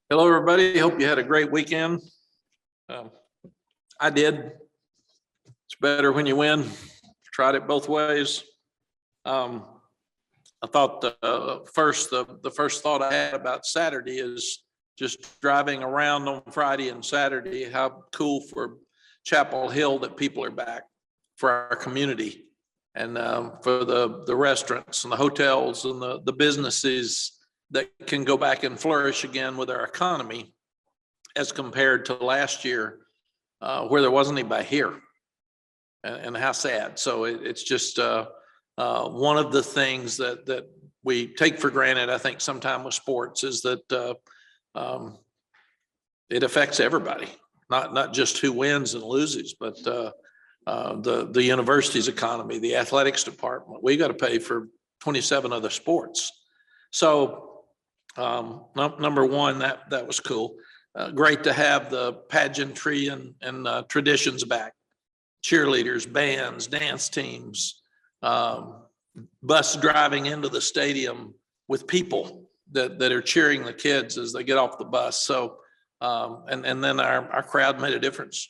Hello, everybody. Hope you had a great weekend. Um, I did. It's better when you win. Tried it both ways. Um, I thought the first thought I had about Saturday is just driving around on Friday and Saturday. How cool for Chapel Hill that people are back, for our community, and for the restaurants and the hotels and the businesses that can go back and flourish again with our economy, as compared to last year, where there wasn't anybody here, and how sad. So it's just one of the things that we take for granted, I think, sometime with sports, is that it affects everybody, not just who wins and loses, but the university's economy, the athletics department. We got to pay for 27 other sports. So number one, that was cool. Great to have the pageantry and traditions back. Cheerleaders, bands, dance teams, bus driving into the stadium with people that are cheering the kids as they get off the bus. So, and then our crowd made a difference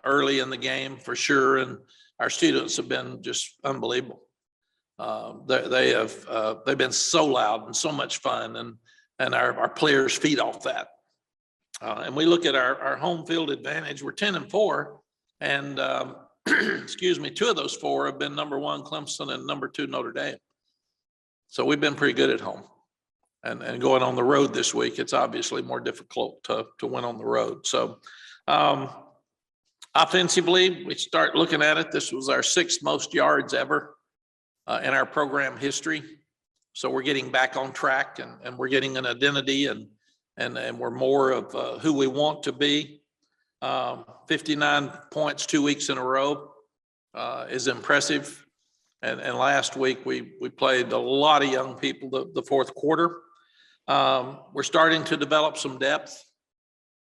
early in the game for sure. And our students have been just unbelievable. They've been so loud and so much fun, and our players feed off that. And we look at our home field advantage. We're 10-4, and excuse me, 2 of those 4 have been number 1 Clemson and number 2 Notre Dame. So we've been pretty good at home. And going on the road this week, it's obviously more difficult to win on the road. So offensively, we start looking at it. This was our 6th most yards ever in our program history. So we're getting back on track, and we're getting an identity, and we're more of who we want to be. 59 points 2 weeks in a row is impressive. And last week we played a lot of young people the fourth quarter. We're starting to develop some depth.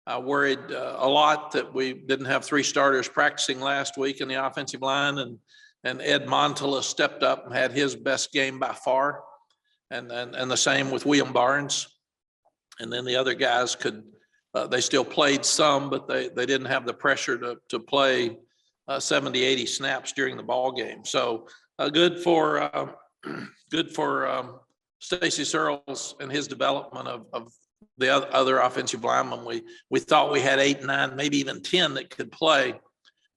I worried a lot that we didn't have 3 starters practicing last week in the offensive line, and Ed Montala stepped up and had his best game by far. And the same with William Barnes. And then the other guys they still played some, but they didn't have the pressure to play 70, 80 snaps during the ball game. So good for Stacy Searles and his development of the other offensive linemen. We thought we had 8, 9, maybe even 10 that could play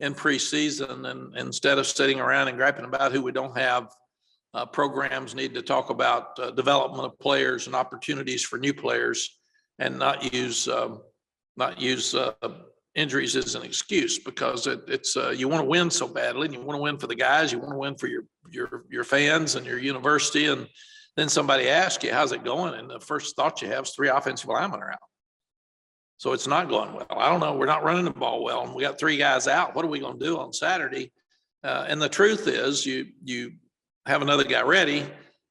in preseason, and instead of sitting around and griping about who we don't have, programs need to talk about development of players and opportunities for new players, and not use injuries as an excuse, because it's you want to win so badly, and you want to win for the guys, you want to win for your fans and your university, and then somebody asks you, how's it going? And the first thought you have is 3 offensive linemen are out. So it's not going well. I don't know. We're not running the ball well, and we got 3 guys out. What are we going to do on Saturday? And the truth is, you have another guy ready,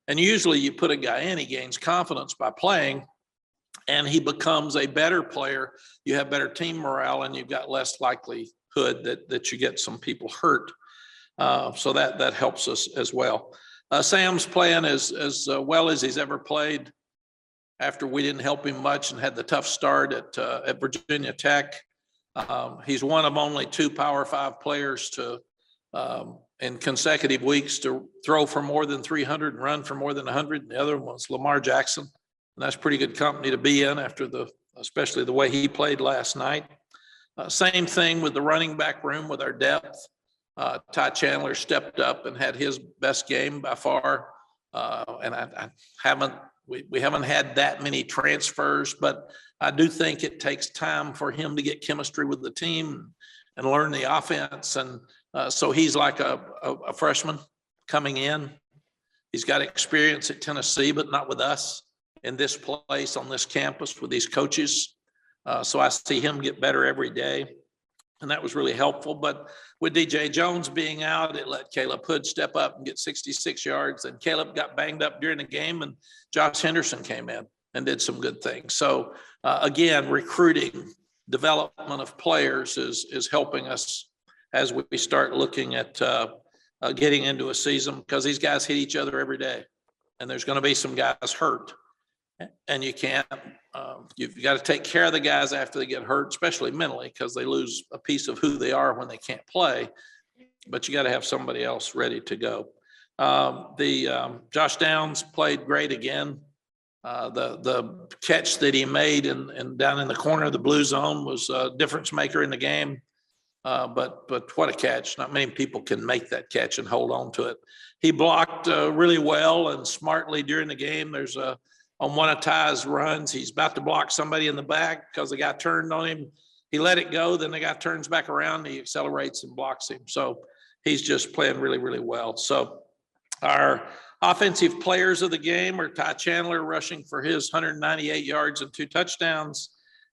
and usually you put a guy in, he gains confidence by playing, and he becomes a better player. You have better team morale, and you've got less likelihood that you get some people hurt. So that helps us as well. Sam's playing as well as he's ever played after we didn't help him much and had the tough start at Virginia Tech. He's one of only 2 Power 5 players to in consecutive weeks to throw for more than 300 and run for more than 100. And the other one was Lamar Jackson. And that's pretty good company to be in after especially the way he played last night. Same thing with the running back room with our depth. Ty Chandler stepped up and had his best game by far. And we haven't had that many transfers, but I do think it takes time for him to get chemistry with the team and learn the offense. And so he's like a freshman coming in. He's got experience at Tennessee, but not with us in this place, on this campus with these coaches. So I see him get better every day, and that was really helpful. But with DJ Jones being out, it let Caleb Hood step up and get 66 yards. And Caleb got banged up during the game, and Josh Henderson came in and did some good things. So again, recruiting, development of players is helping us as we start looking at getting into a season, because these guys hit each other every day, and there's going to be some guys hurt, and you can't You've got to take care of the guys after they get hurt, especially mentally, because they lose a piece of who they are when they can't play. But you got to have somebody else ready to go. Josh Downs played great again. The catch that he made and down in the corner of the blue zone was a difference maker in the game. But what a catch. Not many people can make that catch and hold on to it. He blocked really well and smartly during the game. There's on one of Ty's runs, he's about to block somebody in the back because the guy turned on him. He let it go, then the guy turns back around, he accelerates and blocks him. So he's just playing really, really well. So our offensive players of the game are Ty Chandler rushing for his 198 yards and 2 touchdowns,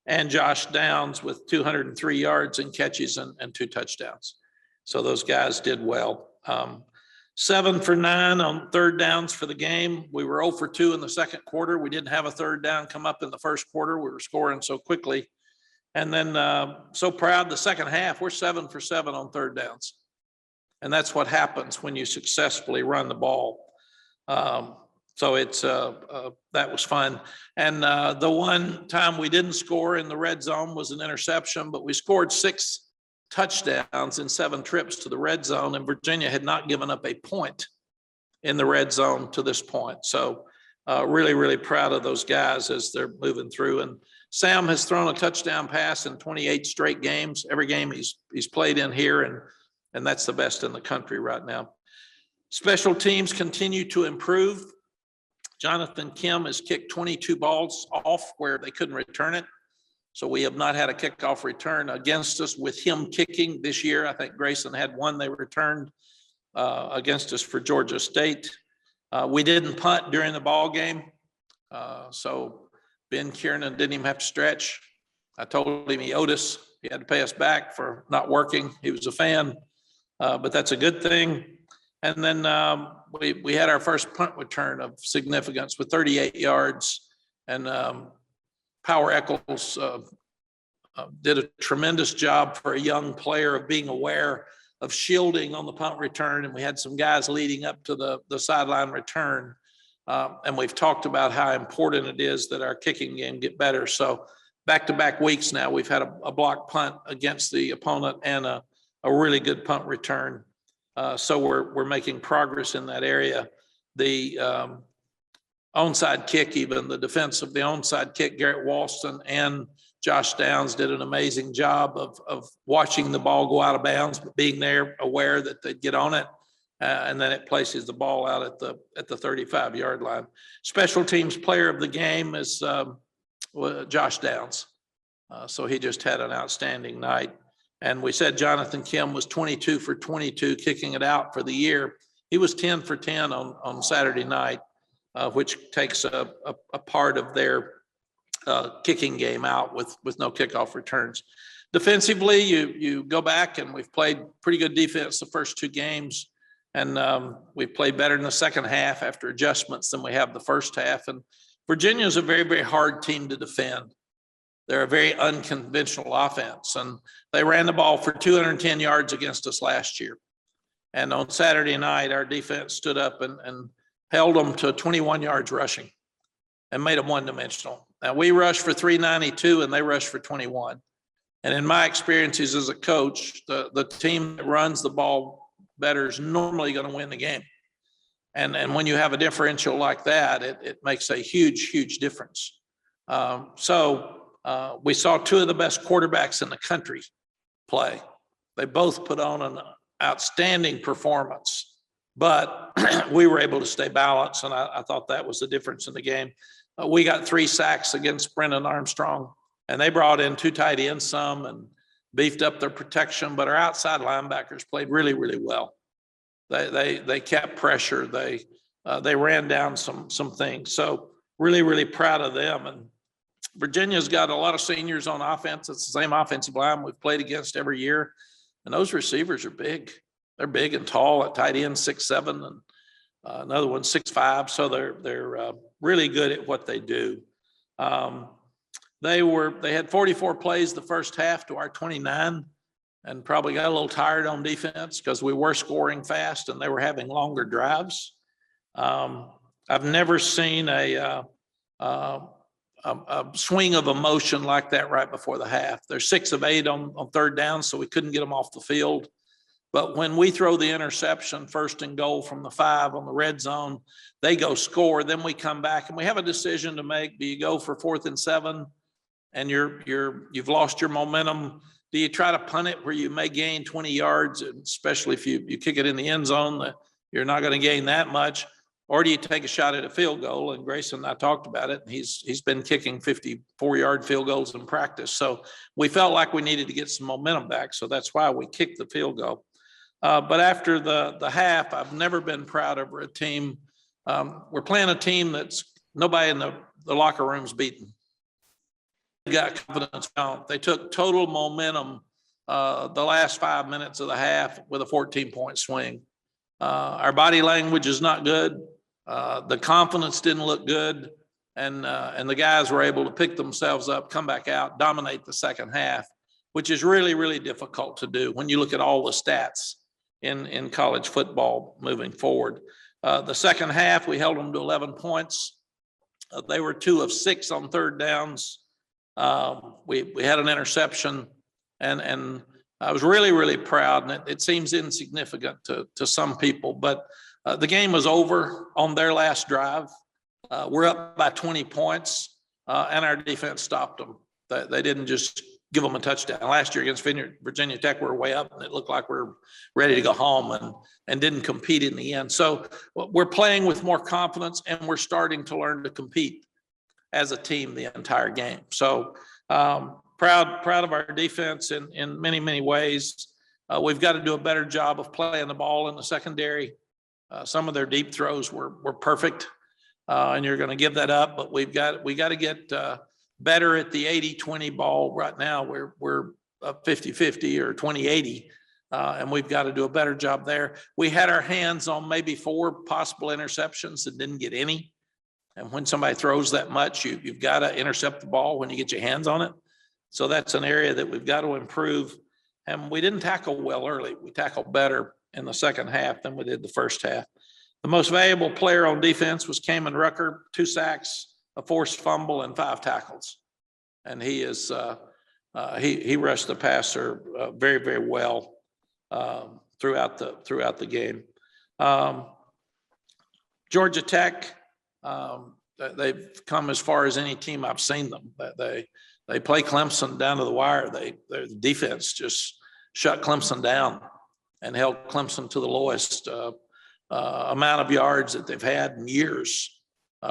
and Josh Downs with 203 yards and catches and 2 touchdowns. So those guys did well. 7 for 9 on third downs for the game. We were 0 for 2 in the second quarter. We didn't have a third down come up in the first quarter. We were scoring so quickly. And then so proud the second half, we're 7 for 7 on third downs. And that's what happens when you successfully run the ball. So it's that was fun. And the one time we didn't score in the red zone was an interception, but we scored 6 touchdowns in 7 trips to the red zone, and Virginia had not given up a point in the red zone to this point. So really, really proud of those guys as they're moving through. And Sam has thrown a touchdown pass in 28 straight games. Every game he's played in here, and that's the best in the country right now. Special teams continue to improve. Jonathan Kim has kicked 22 balls off where they couldn't return it. So we have not had a kickoff return against us with him kicking this year. I think Grayson had one they returned against us for Georgia State. We didn't punt during the ball game. So Ben Kiernan didn't even have to stretch. I told him he owed us. He had to pay us back for not working. He was a fan, but that's a good thing. And then we had our first punt return of significance with 38 yards. And Power Eccles did a tremendous job for a young player of being aware of shielding on the punt return. And we had some guys leading up to the sideline return. And we've talked about how important it is that our kicking game get better. So back-to-back weeks now, we've had a block punt against the opponent and a really good punt return. So we're making progress in that area. The onside kick, even the defense of the onside kick, Garrett Walston and Josh Downs did an amazing job of watching the ball go out of bounds, but being there, aware that they'd get on it, and then it places the ball out at the 35-yard line. Special teams player of the game is Josh Downs. So he just had an outstanding night. And we said Jonathan Kim was 22 for 22, kicking it out for the year. He was 10 for 10 on Saturday night, which takes a part of their kicking game out with no kickoff returns. Defensively, you go back and we've played pretty good defense the first 2 games. And we've played better in the second half after adjustments than we have the first half. And Virginia is a very, very hard team to defend. They're a very unconventional offense, and they ran the ball for 210 yards against us last year. And on Saturday night, our defense stood up and held them to 21 yards rushing and made them one-dimensional. Now, we rushed for 392, and they rushed for 21. And in my experiences as a coach, the team that runs the ball better is normally going to win the game. And when you have a differential like that, it makes a huge, huge difference. We saw 2 of the best quarterbacks in the country play. They both put on an outstanding performance, but we were able to stay balanced, and I thought that was the difference in the game. We got 3 sacks against Brendan Armstrong, and they brought in 2 tight ends some and beefed up their protection, but our outside linebackers played really, really well. They kept pressure. They ran down some things. So really, really proud of them. And Virginia's got a lot of seniors on offense. It's the same offensive line we've played against every year. And those receivers are big. They're big and tall at tight end, 6'7", and another one 6'5". So they're really good at what they do. They had 44 plays the first half to our 29, and probably got a little tired on defense because we were scoring fast and they were having longer drives. I've never seen a a swing of emotion like that right before the half. They're 6 of 8 on third down, so we couldn't get them off the field. But when we throw the interception, 1st and goal from the 5 on the red zone, they go score. Then we come back and we have a decision to make. Do you go for 4th and 7 and you've lost your momentum? Do you try to punt it where you may gain 20 yards, especially if you kick it in the end zone, you're not going to gain that much? Or do you take a shot at a field goal? And Grayson and I talked about it. And he's been kicking 54-yard field goals in practice. So we felt like we needed to get some momentum back. So that's why we kicked the field goal. But after the half, I've never been proud of a team. We're playing a team that's nobody in the locker room's beaten. They got confidence out. They took total momentum the last 5 minutes of the half with a 14-point swing. Our body language is not good. The confidence didn't look good. And the guys were able to pick themselves up, come back out, dominate the second half, which is really, really difficult to do when you look at all the stats in college football moving forward. The second half, we held them to 11 points. They were 2 of 6 on third downs. We had an interception, and I was really, really proud. And it seems insignificant to some people, but the game was over on their last drive. We're up by 20 points, and our defense stopped them. They didn't just give them a touchdown. Last year against Virginia Tech, we were way up, and it looked like we were ready to go home and didn't compete in the end. So we're playing with more confidence, and we're starting to learn to compete as a team the entire game. So proud of our defense in many, many ways. We've got to do a better job of playing the ball in the secondary. Some of their deep throws were perfect, and you're going to give that up, but we got to get better at the 80-20 ball. Right now we're 50-50 or 20-80, and we've got to do a better job there. We had our hands on maybe 4 possible interceptions and didn't get any. And when somebody throws that much, you've got to intercept the ball when you get your hands on it. So that's an area that we've got to improve. And we didn't tackle well early. We tackled better in the second half than we did the first half. The most valuable player on defense was Kamen Rucker, 2 sacks, a forced fumble, and 5 tackles. And he rushed the passer very, very well throughout the game. Georgia Tech, they've come as far as any team I've seen them. They play Clemson down to the wire. Their defense just shut Clemson down and held Clemson to the lowest amount of yards that they've had in years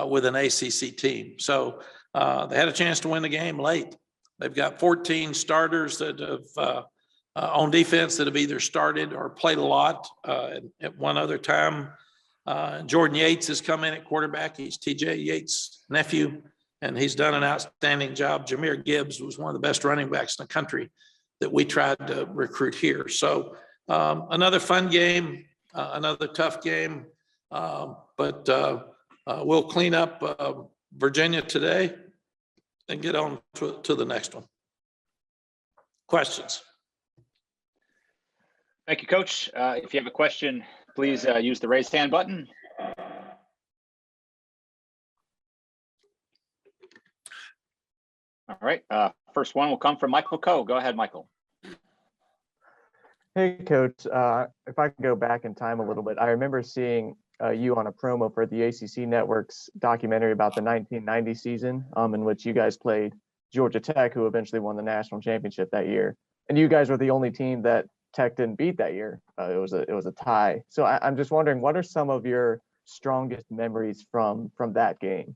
with an ACC team. So they had a chance to win the game late. They've got 14 starters that have on defense that have either started or played a lot at one other time. Jordan Yates has come in at quarterback. He's TJ Yates' nephew, and he's done an outstanding job. Jahmyr Gibbs was one of the best running backs in the country that we tried to recruit here. So another fun game, another tough game, but we'll clean up Virginia today and get on to the next one. Questions? Thank you, Coach. If you have a question, please use the raise hand button. All right, first one will come from Michael Coe. Go ahead, Michael. Hey, Coach. If I can go back in time a little bit, I remember seeing you on a promo for the ACC Network's documentary about the 1990 season, in which you guys played Georgia Tech, who eventually won the national championship that year. And you guys were the only team that Tech didn't beat that year. It was a tie. So I'm just wondering, what are some of your strongest memories from that game?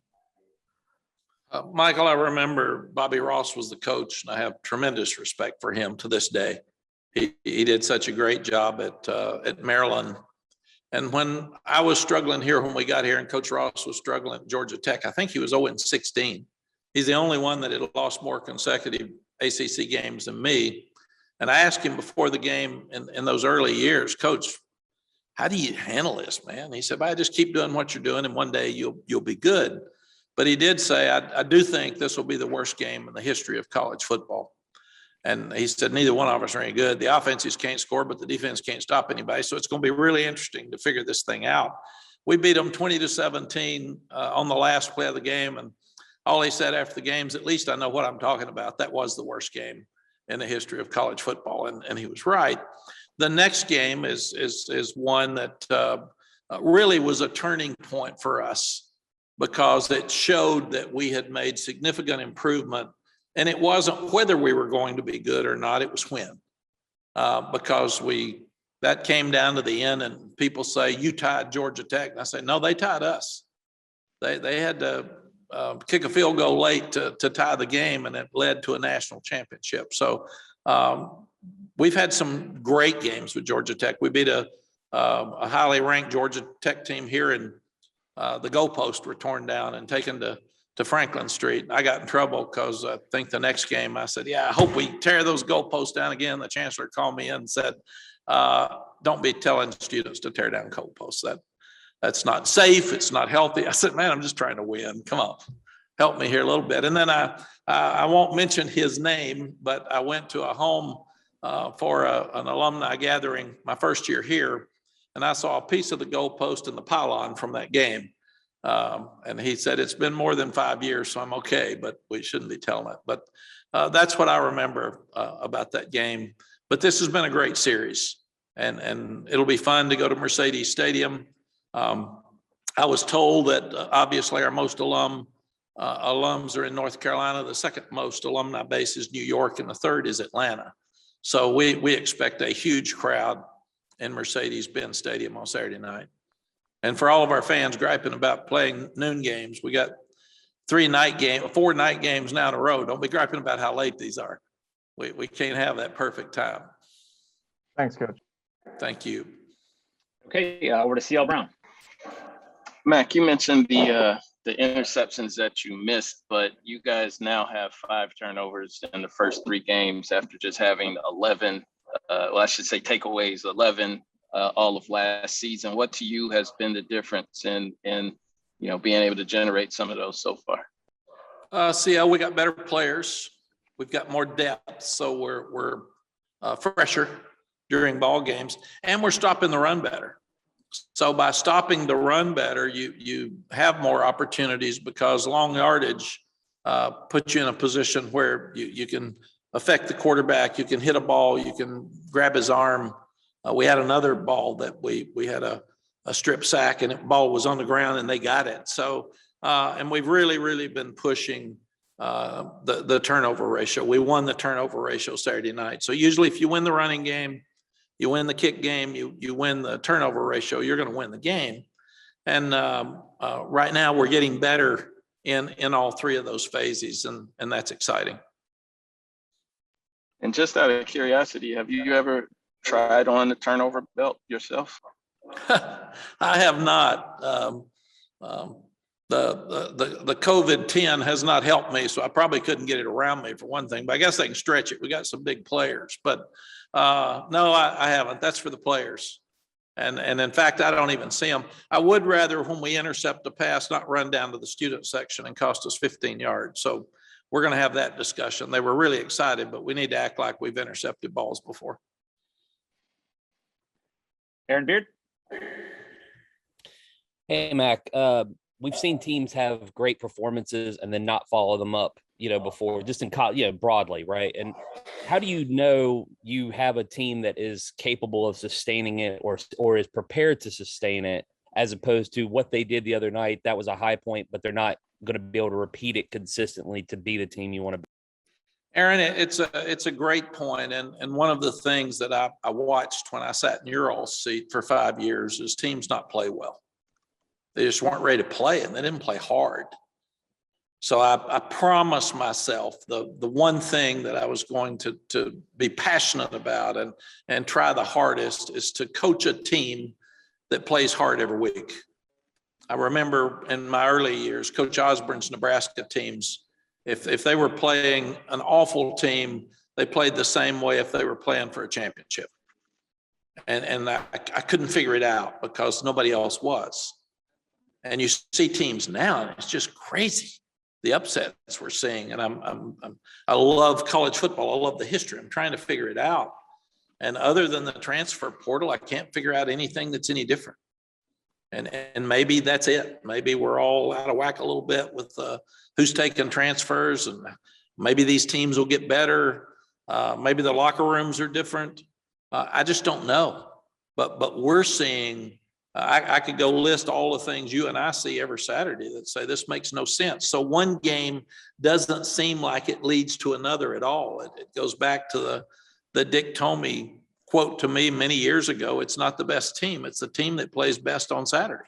Michael, I remember Bobby Ross was the coach, and I have tremendous respect for him to this day. He did such a great job at Maryland. And when I was struggling here, when we got here, and Coach Ross was struggling at Georgia Tech, I think he was 0-16. He's the only one that had lost more consecutive ACC games than me. And I asked him before the game in those early years, Coach, how do you handle this, man? He said, I just keep doing what you're doing, and one day you'll be good. But he did say, I do think this will be the worst game in the history of college football. And he said, neither one of us are any good. The offenses can't score, but the defense can't stop anybody. So it's going to be really interesting to figure this thing out. We beat them 20-17 on the last play of the game. And all he said after the games, at least I know what I'm talking about. That was the worst game in the history of college football. And he was right. The next game is one that really was a turning point for us because it showed that we had made significant improvement. And it wasn't whether we were going to be good or not, it was when. Because that came down to the end and people say, you tied Georgia Tech. And I say, no, they tied us. They had to kick a field goal late to tie the game, and it led to a national championship. So we've had some great games with Georgia Tech. We beat a highly ranked Georgia Tech team here, and the goalposts were torn down and taken to Franklin Street. I got in trouble because I think the next game I said, yeah, I hope we tear those goalposts down again. The chancellor called me in and said, don't be telling students to tear down goalposts. That's not safe. It's not healthy. I said, man, I'm just trying to win. Come on, help me here a little bit. And then I won't mention his name, but I went to a home for an alumni gathering my first year here, and I saw a piece of the goalpost and the pylon from that game. And he said, it's been more than 5 years, so I'm okay, but we shouldn't be telling it. But that's what I remember about that game. But this has been a great series, and it'll be fun to go to Mercedes Stadium. I was told that obviously our most alums are in North Carolina. The second most alumni base is New York, and the third is Atlanta. So we expect a huge crowd in Mercedes-Benz Stadium on Saturday night. And for all of our fans griping about playing noon games, we got 4 night games now in a row. Don't be griping about how late these are. We can't have that perfect time. Thanks, Coach. Thank you. Okay, over to CL Brown. Mack, you mentioned the interceptions that you missed, but you guys now have 5 turnovers in the first 3 games after just having 11, I should say takeaways, 11 all of last season. What to you has been the difference in being able to generate some of those so far? CL, we got better players. We've got more depth, so we're fresher during ball games, and we're stopping the run better. So by stopping the run better, you have more opportunities because long yardage puts you in a position where you can affect the quarterback. You can hit a ball. You can grab his arm. We had another ball that we had a strip sack, and the ball was on the ground and they got it. So and we've really been pushing the turnover ratio. We won the turnover ratio Saturday night. So usually if you win the running game, you win the kick game, you win the turnover ratio, you're going to win the game. And right now we're getting better in all 3 of those phases, and that's exciting. And just out of curiosity, have you ever tried on the turnover belt yourself? I have not. The COVID-10 has not helped me, so I probably couldn't get it around me for one thing, but I guess they can stretch it. We got some big players, but no, I haven't. That's for the players. And in fact, I don't even see them. I would rather, when we intercept a pass, not run down to the student section and cost us 15 yards. So we're going to have that discussion. They were really excited, but we need to act like we've intercepted balls before. Aaron Beard. Hey, Mac. We've seen teams have great performances and then not follow them up, before, just in college, broadly, right? And how do you know you have a team that is capable of sustaining it or is prepared to sustain it, as opposed to what they did the other night? That was a high point, but they're not going to be able to repeat it consistently to be the team you want to be. Aaron, it's a great point. And one of the things that I watched when I sat in your all seat for 5 years is teams not play well. They just weren't ready to play, and they didn't play hard. So I promised myself the one thing that I was going to be passionate about and try the hardest is to coach a team that plays hard every week. I remember in my early years, Coach Osborne's Nebraska teams, if they were playing an awful team, they played the same way if they were playing for a championship. And I couldn't figure it out because nobody else was. And you see teams now, and it's just crazy, the upsets we're seeing. And I love college football. I love the history. I'm trying to figure it out. And other than the transfer portal, I can't figure out anything that's any different. And maybe that's it. Maybe we're all out of whack a little bit with who's taking transfers, and maybe these teams will get better. Maybe the locker rooms are different. I just don't know. But we're seeing, I could go list all the things you and I see every Saturday that say this makes no sense. So one game doesn't seem like it leads to another at all. It goes back to the Dick Tomey quote to me many years ago. It's not the best team. It's the team that plays best on Saturday.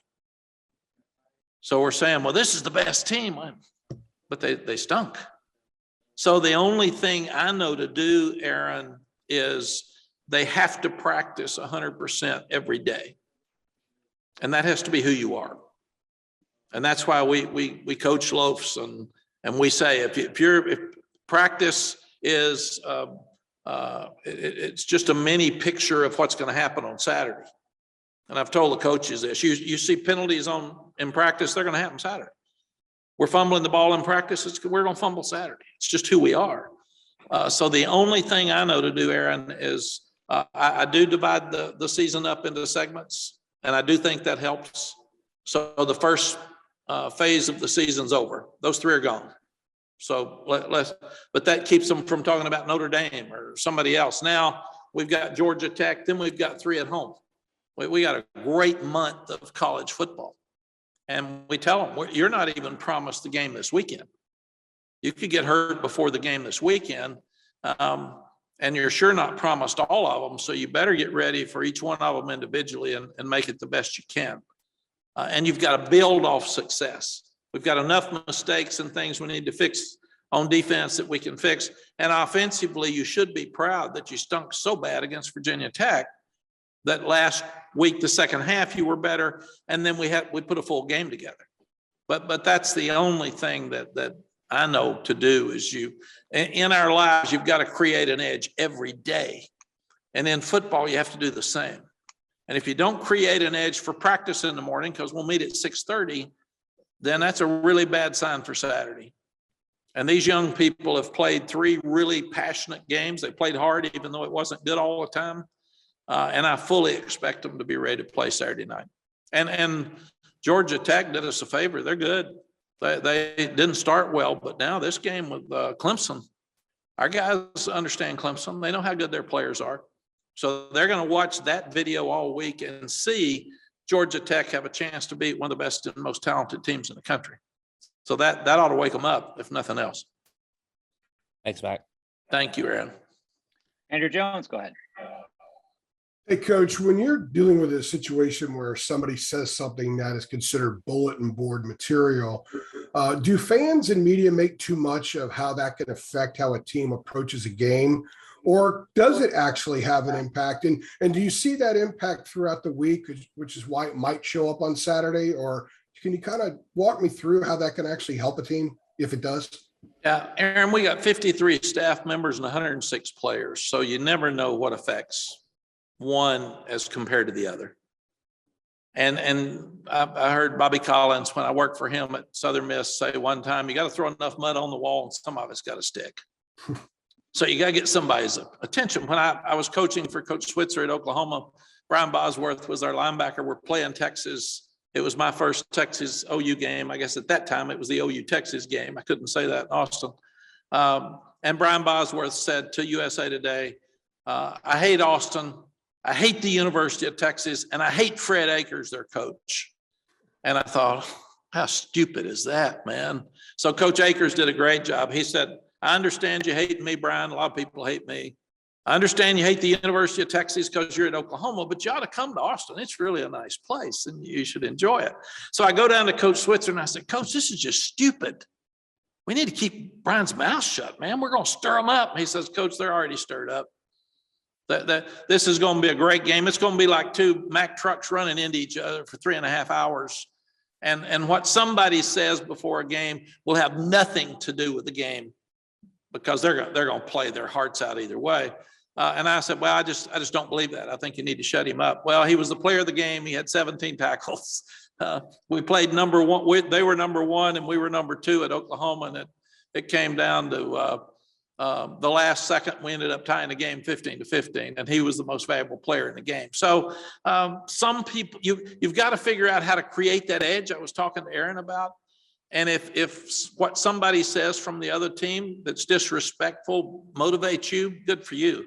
So we're saying, well, this is the best team, but they stunk. So the only thing I know to do, Aaron, is they have to practice 100% every day. And that has to be who you are. And that's why we coach loafs, and we say, if practice is, it's just a mini picture of what's going to happen on Saturday. And I've told the coaches this, you see penalties in practice, they're going to happen Saturday. We're fumbling the ball in practice, we're going to fumble Saturday. It's just who we are. So the only thing I know to do, Aaron, is I do divide the season up into segments, and I do think that helps. So the first phase of the season's over. Those 3 are gone. So but that keeps them from talking about Notre Dame or somebody else. Now we've got Georgia Tech, then we've got 3 at home. We got a great month of college football. And we tell them, you're not even promised the game this weekend. You could get hurt before the game this weekend, and you're sure not promised all of them. So you better get ready for each one of them individually and make it the best you can. And you've got to build off success. We've got enough mistakes and things we need to fix on defense that we can fix. And offensively, you should be proud that you stunk so bad against Virginia Tech that last week, the second half, you were better. And then we put a full game together. But that's the only thing that I know to do is in our lives, you've got to create an edge every day. And in football, you have to do the same. And if you don't create an edge for practice in the morning, because we'll meet at 6:30, then that's a really bad sign for Saturday. And these young people have played 3 really passionate games. They played hard, even though it wasn't good all the time. And I fully expect them to be ready to play Saturday night. And Georgia Tech did us a favor. They're good. They didn't start well, but now this game with Clemson, our guys understand Clemson. They know how good their players are. So they're going to watch that video all week and see Georgia Tech have a chance to beat one of the best and most talented teams in the country. So that ought to wake them up, if nothing else. Thanks, Mack. Thank you, Aaron. Andrew Jones, go ahead. Hey, Coach, when you're dealing with a situation where somebody says something that is considered bulletin board material, do fans and media make too much of how that can affect how a team approaches a game? Or does it actually have an impact? And do you see that impact throughout the week, which is why it might show up on Saturday? Or can you kind of walk me through how that can actually help a team if it does? Yeah, Aaron, we got 53 staff members and 106 players. So you never know what affects one as compared to the other. And I heard Bobby Collins, when I worked for him at Southern Miss, say one time, you got to throw enough mud on the wall and some of it's got to stick. So you got to get somebody's attention. When I was coaching for Coach Switzer at Oklahoma, Brian Bosworth was our linebacker. We're playing Texas. It was my first Texas OU game. I guess at that time it was the OU Texas game. I couldn't say that in Austin. And Brian Bosworth said to USA Today, I hate Austin. I hate the University of Texas, and I hate Fred Akers, their coach. And I thought, how stupid is that, man? So Coach Akers did a great job. He said, I understand you hate me, Brian. A lot of people hate me. I understand you hate the University of Texas because you're at Oklahoma, but you ought to come to Austin. It's really a nice place, and you should enjoy it. So I go down to Coach Switzer, and I said, Coach, this is just stupid. We need to keep Brian's mouth shut, man. We're going to stir them up. He says, Coach, they're already stirred up. This is going to be a great game. It's going to be like 2 Mack trucks running into each other for 3.5 hours. And what somebody says before a game will have nothing to do with the game, because they're going to play their hearts out either way. And I said, well, I just don't believe that. I think you need to shut him up. Well, he was the player of the game. He had 17 tackles. We played number 1. They were number 1 and we were number 2 at Oklahoma. And it came down to the last second, we ended up tying the game 15-15, and he was the most valuable player in the game. So some people, you've got to figure out how to create that edge I was talking to Aaron about. And if what somebody says from the other team that's disrespectful motivates you, good for you.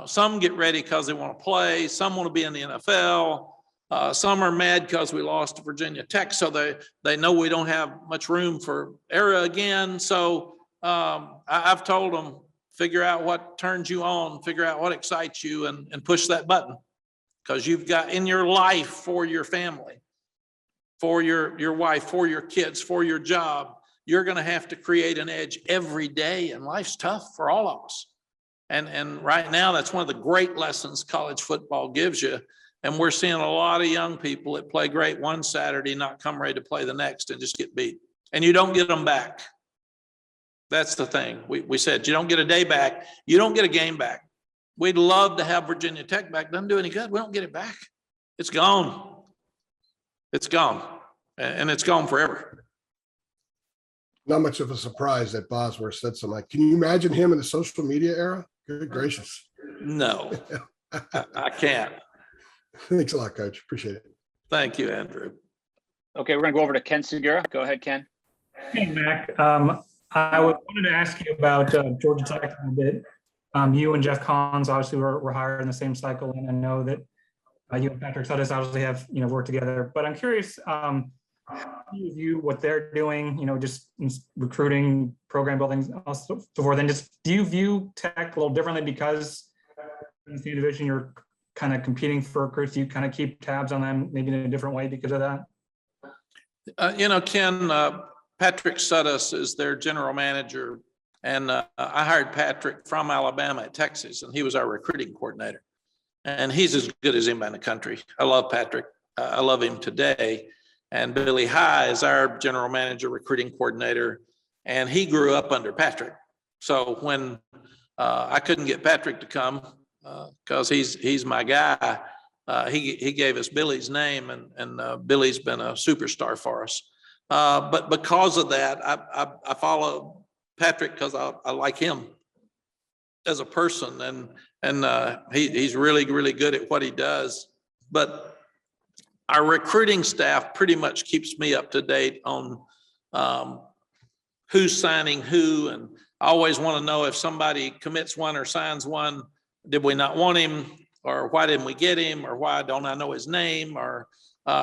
Some get ready because they want to play. Some want to be in the NFL. Some are mad because we lost to Virginia Tech, so they know we don't have much room for error again. So I've told them, figure out what turns you on, figure out what excites you, and push that button, because you've got in your life, for your family, for your wife, for your kids, for your job, you're going to have to create an edge every day, and life's tough for all of us. And right now, that's one of the great lessons college football gives you. And we're seeing a lot of young people that play great one Saturday, not come ready to play the next, and just get beat. And you don't get them back. That's the thing. We said, you don't get a day back. You don't get a game back. We'd love to have Virginia Tech back. Doesn't do any good. We don't get it back. It's gone. It's gone. And it's gone forever. Not much of a surprise that Bosworth said something like, can you imagine him in the social media era? Good gracious. No, I can't. Thanks a lot, Coach. Appreciate it. Thank you, Andrew. Okay, we're gonna go over to Ken Segura. Go ahead, Ken. Hey, Mac. I wanted to ask you about Georgia Tech a bit. You and Jeff Collins obviously were hired in the same cycle, and I know that you and Patrick Suttis obviously have worked together. But I'm curious, how do you view what they're doing? Just recruiting, program building, so forth. And just, do you view Tech a little differently because in the division you're kind of competing for recruits? Do you kind of keep tabs on them maybe in a different way because of that? Ken, Patrick Suttis is their general manager, and I hired Patrick from Alabama at Texas, and he was our recruiting coordinator. And he's as good as anybody in the country. I love Patrick. I love him today. And Billy High is our general manager, recruiting coordinator, and he grew up under Patrick. So when I couldn't get Patrick to come because he's my guy, he gave us Billy's name, and Billy's been a superstar for us. But because of that, I follow Patrick because I like him as a person, and he's really, really good at what he does. But our recruiting staff pretty much keeps me up to date on who's signing who, and I always want to know if somebody commits one or signs one, did we not want him, or why didn't we get him, or why don't I know his name, or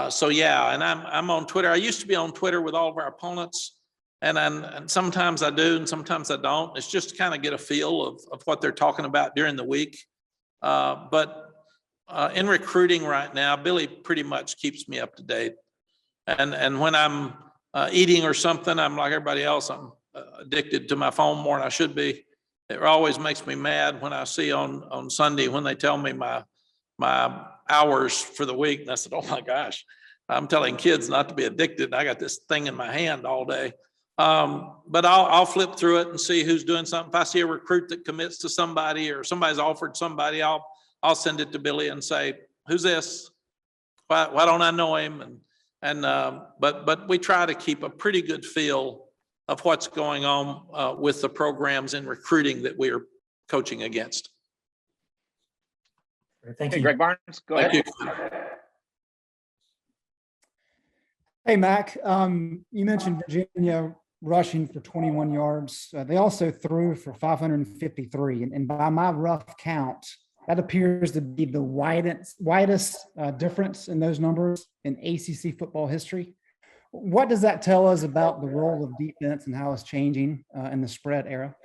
so yeah. And I'm on Twitter. I used to be on Twitter with all of our opponents, and sometimes I do and sometimes I don't. It's just to kind of get a feel of what they're talking about during the week. But in recruiting right now, Billy pretty much keeps me up to date. And when I'm eating or something, I'm like everybody else. I'm addicted to my phone more than I should be. It always makes me mad when I see on Sunday when they tell me my hours for the week. And I said, oh my gosh, I'm telling kids not to be addicted. I got this thing in my hand all day. But I'll flip through it and see who's doing something. If I see a recruit that commits to somebody, or somebody's offered somebody, I'll send it to Billy and say, who's this? Why don't I know him? But we try to keep a pretty good feel of what's going on with the programs in recruiting that we are coaching against. Thank Okay, you. Greg Barnes, go ahead. Thank you. Hey, Mac, you mentioned Virginia rushing for 21 yards. They also threw for 553. And by my rough count, that appears to be the widest difference in those numbers in ACC football history. What does that tell us about the role of defense and how it's changing in the spread era?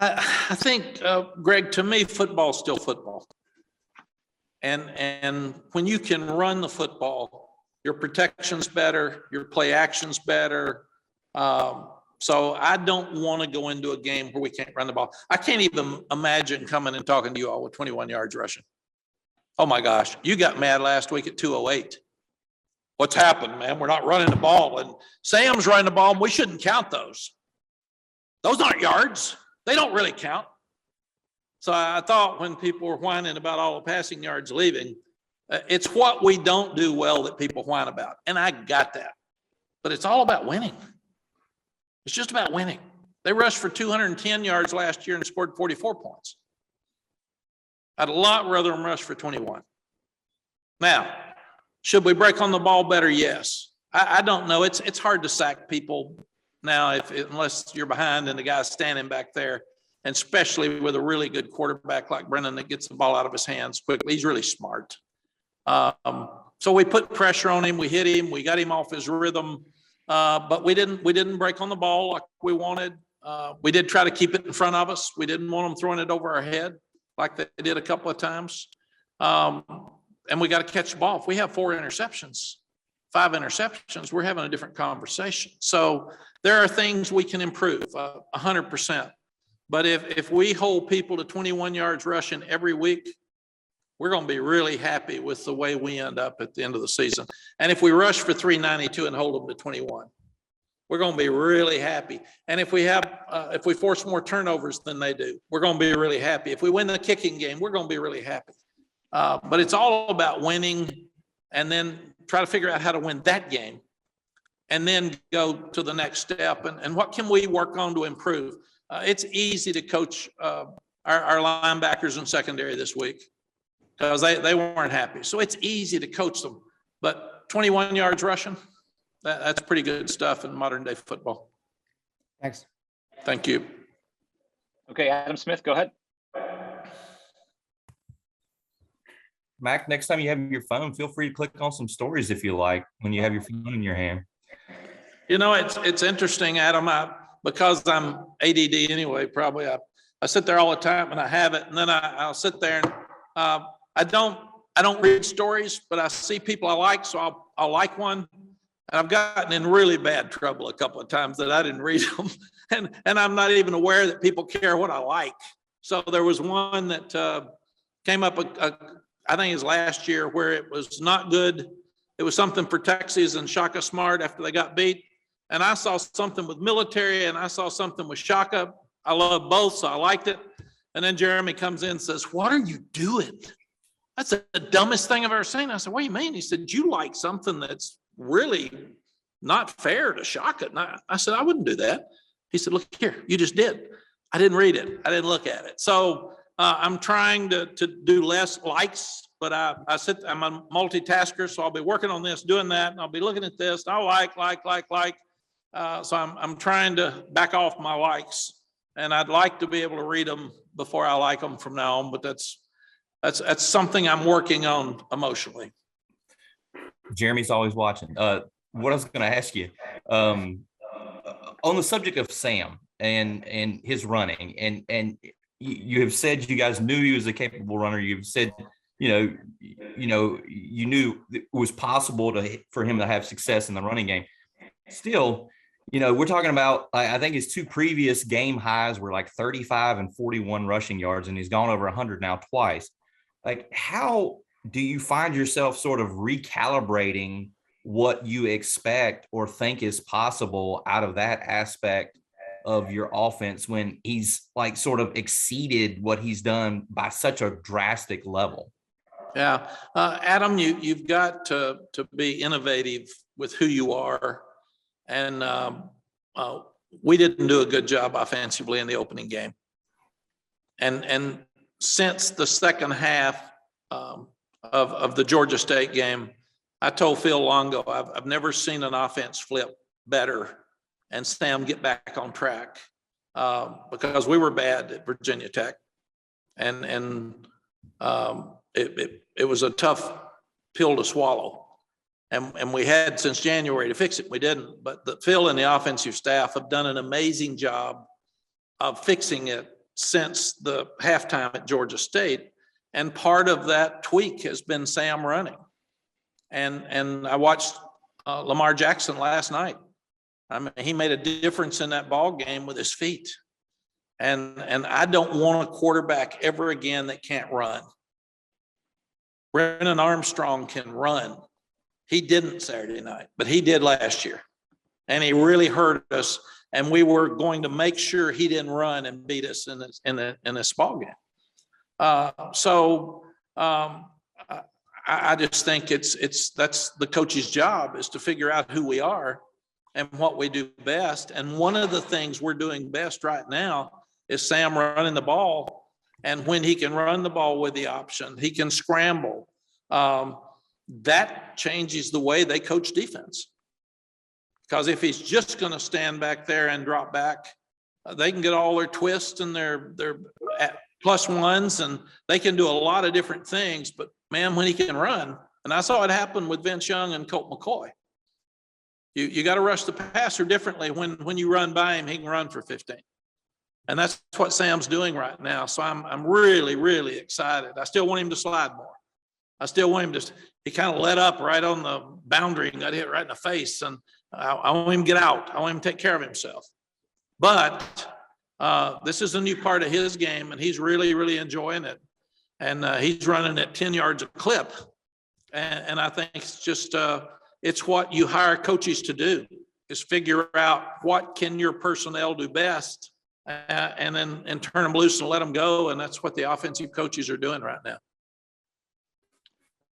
I think, Greg, to me, football's still football. And when you can run the football, your protection's better, your play action's better. So I don't want to go into a game where we can't run the ball. I can't even imagine coming and talking to you all with 21 yards rushing. Oh my gosh, you got mad last week at 208. What's happened, man? We're not running the ball. And Sam's running the ball, and we shouldn't count those. Those aren't yards. They don't really count. So I thought when people were whining about all the passing yards leaving, it's what we don't do well that people whine about. And I got that. But it's all about winning. It's just about winning. They rushed for 210 yards last year and scored 44 points. I'd a lot rather them rush for 21. Now, should we break on the ball better? Yes. I don't know. It's hard to sack people now unless you're behind and the guy's standing back there, and especially with a really good quarterback like Brennan that gets the ball out of his hands quickly. He's really smart. So we put pressure on him. We hit him. We got him off his rhythm, but we didn't break on the ball like we wanted. We did try to keep it in front of us. We didn't want them throwing it over our head like they did a couple of times. And we got to catch the ball. If we have 5 interceptions, we're having a different conversation. So there are things we can improve 100%. But if we hold people to 21 yards rushing every week, we're going to be really happy with the way we end up at the end of the season. And if we rush for 392 and hold them to 21, we're going to be really happy. And if we force more turnovers than they do, we're going to be really happy. If we win the kicking game, we're going to be really happy. But it's all about winning and then try to figure out how to win that game and then go to the next step. And what can we work on to improve? It's easy to coach our linebackers in secondary this week because they weren't happy. So it's easy to coach them. But 21 yards rushing, that's pretty good stuff in modern day football. Thanks. Thank you. Okay, Adam Smith, go ahead. Mack, next time you have your phone, feel free to click on some stories if you like when you have your phone in your hand. You know, it's interesting, Adam, because I'm ADD anyway, probably I sit there all the time and I have it, and then I'll sit there and I don't read stories, but I see people I like, so I'll like one. And I've gotten in really bad trouble a couple of times that I didn't read them. And I'm not even aware that people care what I like. So there was one that came up, I think it was last year, where it was not good. It was something for Texas and Shaka Smart after they got beat. And I saw something with military and I saw something with Shaka. I love both, so I liked it. And then Jeremy comes in and says, "What are you doing? That's the dumbest thing I've ever seen." I said, "What do you mean?" He said, "You like something that's really not fair to Shaka." And I said, "I wouldn't do that." He said, "Look here, you just did." I didn't read it. I didn't look at it. So I'm trying to do less likes, but I'm a multitasker. So I'll be working on this, doing that, and I'll be looking at this. And I'll like. So I'm trying to back off my likes, and I'd like to be able to read them before I like them from now on. But that's something I'm working on emotionally. Jeremy's always watching. What I was going to ask you, on the subject of Sam and his running, and you have said you guys knew he was a capable runner. You've said, you knew it was possible for him to have success in the running game. Still, we're talking about, I think his 2 previous game highs were like 35 and 41 rushing yards, and he's gone over 100 now twice. Like, how do you find yourself sort of recalibrating what you expect or think is possible out of that aspect of your offense when he's like sort of exceeded what he's done by such a drastic level? Yeah. Adam, you've got to be innovative with who you are. And we didn't do a good job offensively in the opening game. And since the second half of the Georgia State game, I told Phil Longo, I've never seen an offense flip better and Sam get back on track because we were bad at Virginia Tech. And it was a tough pill to swallow. And we had since January to fix it. We didn't, but Phil and the offensive staff have done an amazing job of fixing it since the halftime at Georgia State. And part of that tweak has been Sam running. And I watched Lamar Jackson last night. I mean, he made a difference in that ball game with his feet. And I don't want a quarterback ever again that can't run. Brennan Armstrong can run. He didn't Saturday night, but he did last year. And he really hurt us. And we were going to make sure he didn't run and beat us in this ball game. I just think that's the coach's job, is to figure out who we are and what we do best. And one of the things we're doing best right now is Sam running the ball. And when he can run the ball with the option, he can scramble. That changes the way they coach defense. Because if he's just going to stand back there and drop back, they can get all their twists and their plus ones, and they can do a lot of different things. But man, when he can run, and I saw it happen with Vince Young and Colt McCoy. You got to rush the passer differently. When you run by him, he can run for 15. And that's what Sam's doing right now. So I'm really, really excited. I still want him to slide more. I still want him to, he kind of let up right on the boundary and got hit right in the face. And I want him to get out. I want him to take care of himself. But this is a new part of his game, and he's really, really enjoying it. And he's running at 10 yards a clip. And I think it's just, it's what you hire coaches to do, is figure out what can your personnel do best, and then turn them loose and let them go. And that's what the offensive coaches are doing right now.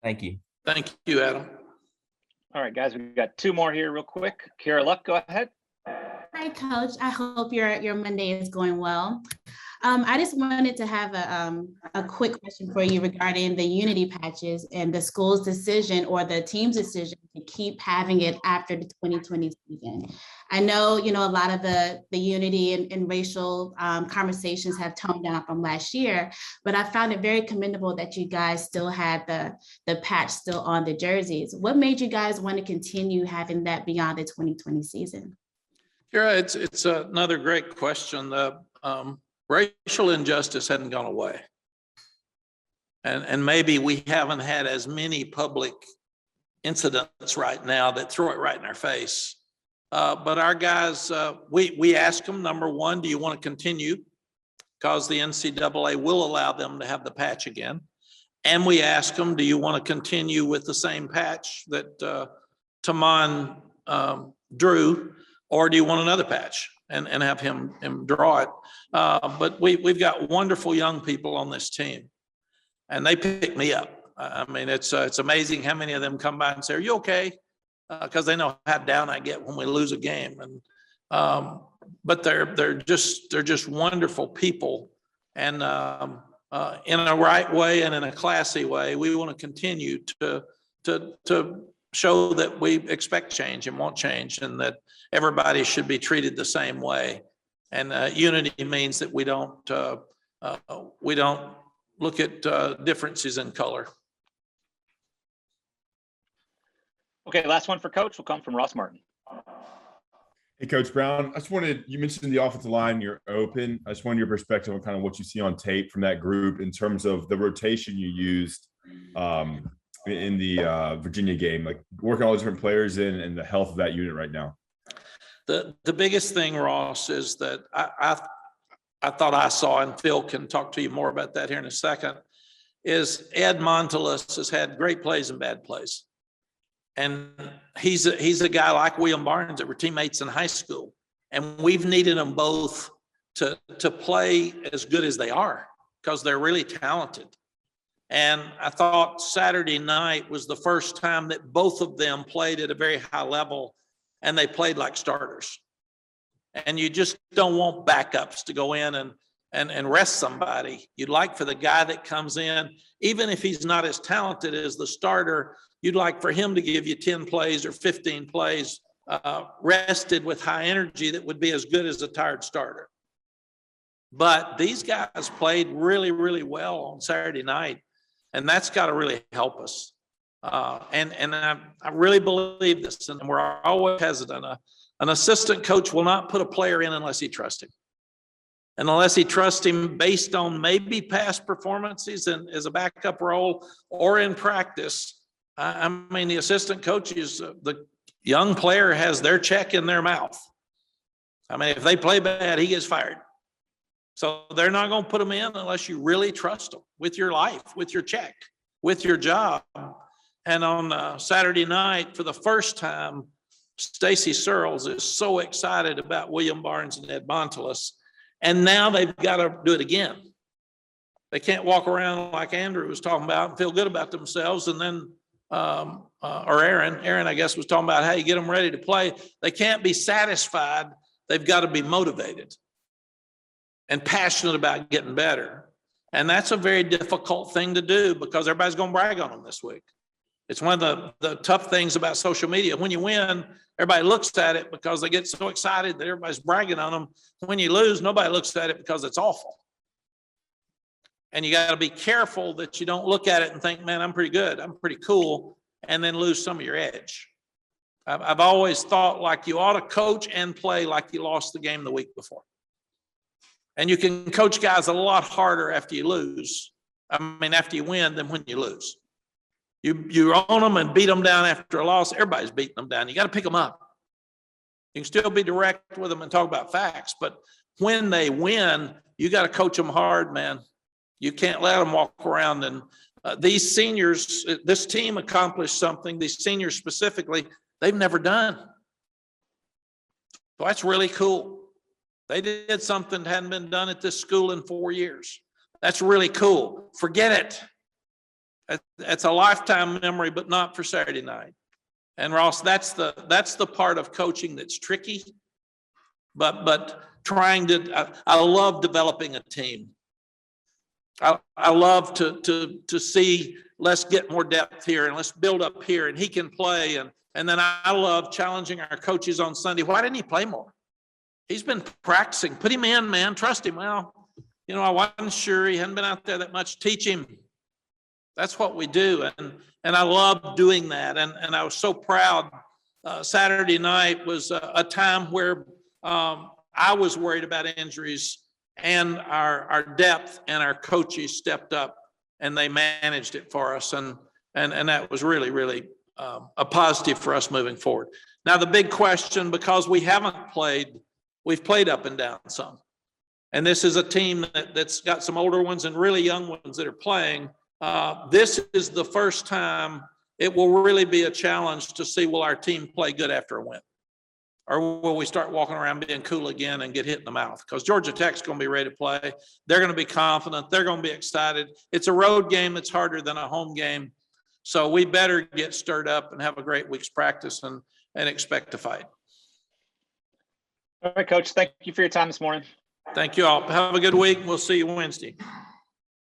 Thank you. Thank you, Adam. All right, guys, we've got two more here real quick. Kara Luck, go ahead. Hi, Coach. I hope your Monday is going well. I just wanted to have a quick question for you regarding the unity patches and the school's decision or the team's decision to keep having it after the 2020 season. I know, a lot of the unity and racial conversations have toned down from last year, but I found it very commendable that you guys still had the patch still on the jerseys. What made you guys want to continue having that beyond the 2020 season? Yeah, it's another great question. The racial injustice hadn't gone away. And maybe we haven't had as many public incidents right now that throw it right in our face. But our guys, we ask them, number one, do you want to continue? Because the NCAA will allow them to have the patch again. And we ask them, do you want to continue with the same patch that Taman drew? Or do you want another patch and have him draw it? But we've got wonderful young people on this team, and they pick me up. I mean, it's amazing how many of them come by and say, "Are you okay?" Because they know how down I get when we lose a game. And but they're just wonderful people, and in a right way and in a classy way, we want to continue to show that we expect change and want change, and that everybody should be treated the same way. And unity means that we don't look at differences in color. Okay, last one for Coach will come from Ross Martin. Hey, Coach Brown, you mentioned the offensive line, you're open. I just wanted your perspective on kind of what you see on tape from that group in terms of the rotation you used in the Virginia game, like working all the different players in and the health of that unit right now. The biggest thing, Ross, is that I thought I saw, and Phil can talk to you more about that here in a second, is Ed Montelis has had great plays and bad plays. And he's a guy like William Barnes that were teammates in high school. And we've needed them both to play as good as they are, because they're really talented. And I thought Saturday night was the first time that both of them played at a very high level, and they played like starters. And you just don't want backups to go in and rest somebody. You'd like for the guy that comes in, even if he's not as talented as the starter, you'd like for him to give you 10 plays or 15 plays rested with high energy that would be as good as a tired starter. But these guys played really, really well on Saturday night, and that's got to really help us. And I really believe this, and we're always hesitant. An assistant coach will not put a player in unless he trusts him. And unless he trusts him based on maybe past performances and as a backup role or in practice. I mean, the assistant coaches, the young player has their check in their mouth. I mean, if they play bad, he gets fired. So they're not going to put them in unless you really trust them with your life, with your check, with your job. And on Saturday night, for the first time, Stacy Searles is so excited about William Barnes and Ed Montelis. And now they've got to do it again. They can't walk around like Andrew was talking about and feel good about themselves and then or Aaron, I guess, was talking about how you get them ready to play. They can't be satisfied. They've got to be motivated and passionate about getting better. And that's a very difficult thing to do because everybody's going to brag on them this week. It's one of the tough things about social media. When you win, everybody looks at it because they get so excited that everybody's bragging on them. When you lose, nobody looks at it because it's awful. And you got to be careful that you don't look at it and think, man, I'm pretty good, I'm pretty cool, and then lose some of your edge. I've always thought like you ought to coach and play like you lost the game the week before. And you can coach guys a lot harder after you lose. After you win than when you lose. You own them and beat them down after a loss. Everybody's beating them down. You got to pick them up. You can still be direct with them and talk about facts, but when they win, you got to coach them hard, man. You can't let them walk around. And these seniors, this team accomplished something, these seniors specifically, they've never done. So that's really cool. They did something that hadn't been done at this school in 4 years. That's really cool. Forget it. That's a lifetime memory, but not for Saturday night. And Ross, that's the part of coaching that's tricky. But trying to, I love developing a team. I love to see, let's get more depth here and let's build up here and he can play. And then I love challenging our coaches on Sunday. Why didn't he play more? He's been practicing. Put him in, man. Trust him. Well, I wasn't sure. He hadn't been out there that much. Teach him. That's what we do. And I love doing that. And I was so proud. Saturday night was a time where I was worried about injuries, and our depth and our coaches stepped up and they managed it for us. And that was really, really a positive for us moving forward. Now, the big question, because we haven't played, we've played up and down some. And this is a team that's got some older ones and really young ones that are playing. This is the first time it will really be a challenge to see, will our team play good after a win? Or will we start walking around being cool again and get hit in the mouth? Because Georgia Tech's going to be ready to play. They're going to be confident. They're going to be excited. It's a road game that's harder than a home game. So we better get stirred up and have a great week's practice and expect to fight. All right, Coach. Thank you for your time this morning. Thank you all. Have a good week. We'll see you Wednesday.